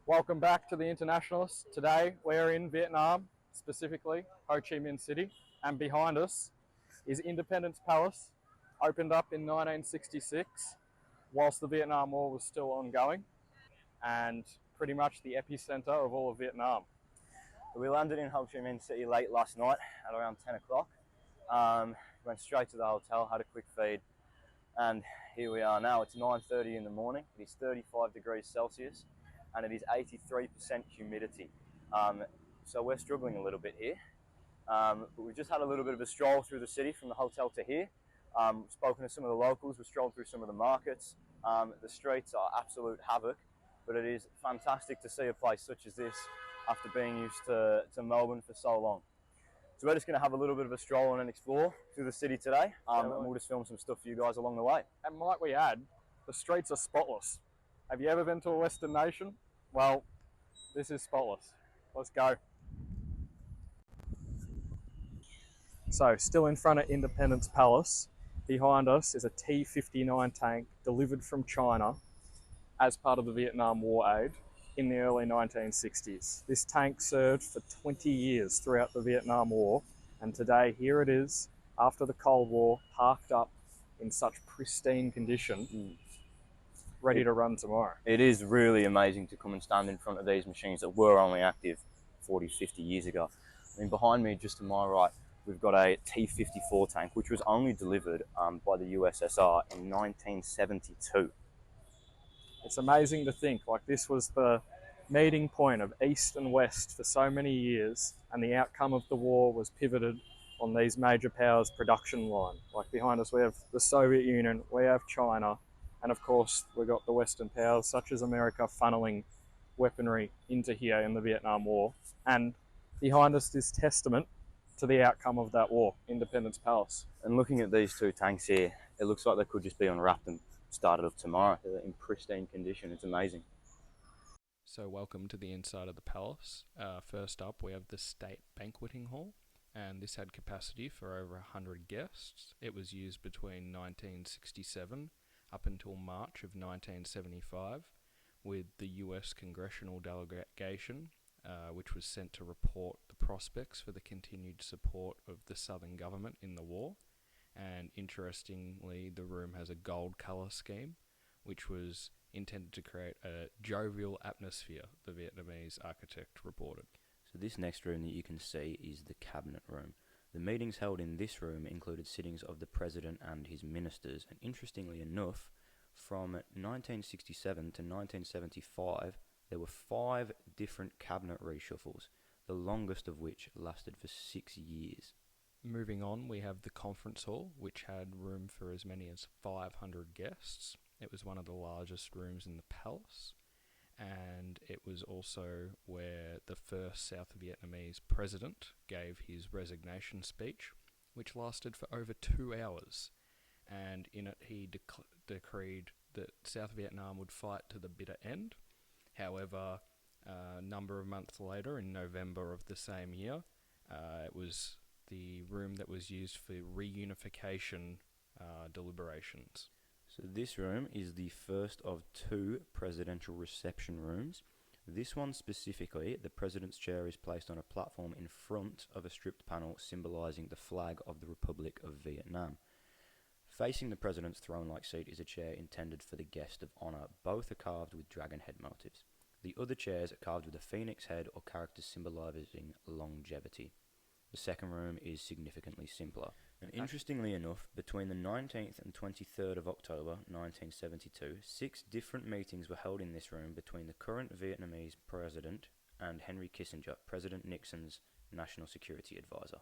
Welcome back to the Internationalists. Today we're in Vietnam, specifically Ho Chi Minh City, and behind us is Independence Palace, opened up in 1966 whilst the Vietnam War was still ongoing, and pretty much the epicenter of all of Vietnam. We landed in Ho Chi Minh City late last night at around 10 o'clock. Went straight to the hotel, had a quick feed, and here we are now. It's 9:30 in the morning. It is 35 degrees Celsius, and it is 83% humidity. So we're struggling a little bit here. But we've just had a little bit of a stroll through the city from the hotel to here. Spoken to some of the locals. We've strolled through some of the markets. The streets are absolute havoc, but it is fantastic to see a place such as this after being used to Melbourne for so long. So we're just going to have a little bit of a stroll and explore through the city today, and we'll just film some stuff for you guys along the way. And might we add, the streets are spotless. Have you ever been to a Western nation? Well, this is spotless. Let's go. So, still in front of Independence Palace, behind us is a T-59 tank delivered from China as part of the Vietnam War aid in the early 1960s. This tank served for 20 years throughout the Vietnam War, and today here it is, after the Cold War, parked up in such pristine condition, ready to run tomorrow. It is really amazing to come and stand in front of these machines that were only active 40, 50 years ago. I mean, behind me, just to my right, we've got a T-54 tank, which was only delivered by the USSR in 1972. It's amazing to think, like, this was the meeting point of East and West for so many years, and the outcome of the war was pivoted on these major powers' production line. Like, behind us we have the Soviet Union, we have China, and of course we've got the Western powers such as America funneling weaponry into here in the Vietnam War. And behind us is testament to the outcome of that war, Independence Palace. And looking at these two tanks here, it looks like they could just be unwrapped and started up tomorrow. They're in pristine condition. It's amazing. So welcome to the inside of the palace. First up, we have the State Banqueting Hall, and this had capacity for over 100 guests. It was used between 1967 up until March of 1975, with the US Congressional Delegation, which was sent to report the prospects for the continued support of the Southern government in the war. And interestingly, the room has a gold colour scheme, which was intended to create a jovial atmosphere, the Vietnamese architect reported. So this next room that you can see is the cabinet room. The meetings held in this room included sittings of the president and his ministers, and interestingly enough, from 1967 to 1975, there were 5 different cabinet reshuffles, the longest of which lasted for 6 years. Moving on, we have the conference hall, which had room for as many as 500 guests. It was one of the largest rooms in the palace, and it was also where the first South Vietnamese president gave his resignation speech, which lasted for over 2 hours. And in it, he decreed that South Vietnam would fight to the bitter end. However, a number of months later, in November of the same year, it was the room that was used for reunification deliberations. So this room is the first of 2 presidential reception rooms. This one specifically, the president's chair is placed on a platform in front of a stripped panel symbolising the flag of the Republic of Vietnam. Facing the president's throne-like seat is a chair intended for the guest of honour. Both are carved with dragon head motifs. The other chairs are carved with a phoenix head or characters symbolising longevity. The second room is significantly simpler. And interestingly enough, between the 19th and 23rd of October 1972, 6 different meetings were held in this room between the current Vietnamese president and Henry Kissinger, President Nixon's national security advisor.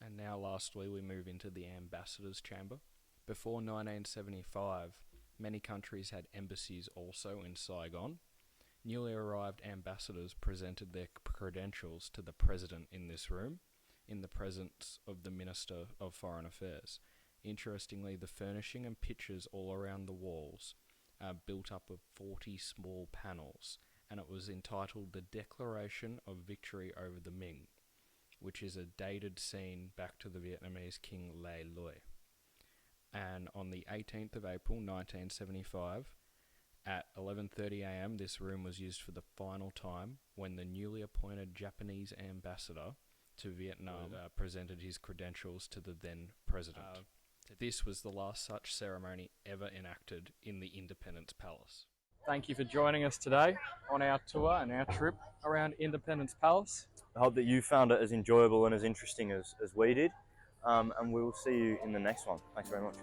And now lastly, we move into the ambassador's chamber. Before 1975, many countries had embassies also in Saigon. Newly arrived ambassadors presented their credentials to the president in this room, in the presence of the Minister of Foreign Affairs. Interestingly, the furnishing and pictures all around the walls are built up of 40 small panels, and it was entitled The Declaration of Victory over the Ming, which is a dated scene back to the Vietnamese King Le Loi. And on the 18th of April 1975, At 11:30 a.m., this room was used for the final time when the newly appointed Japanese ambassador to Vietnam presented his credentials to the then president. This was the last such ceremony ever enacted in the Independence Palace. Thank you for joining us today on our tour and our trip around Independence Palace. I hope that you found it as enjoyable and as interesting as we did. And we will see you in the next one. Thanks very much.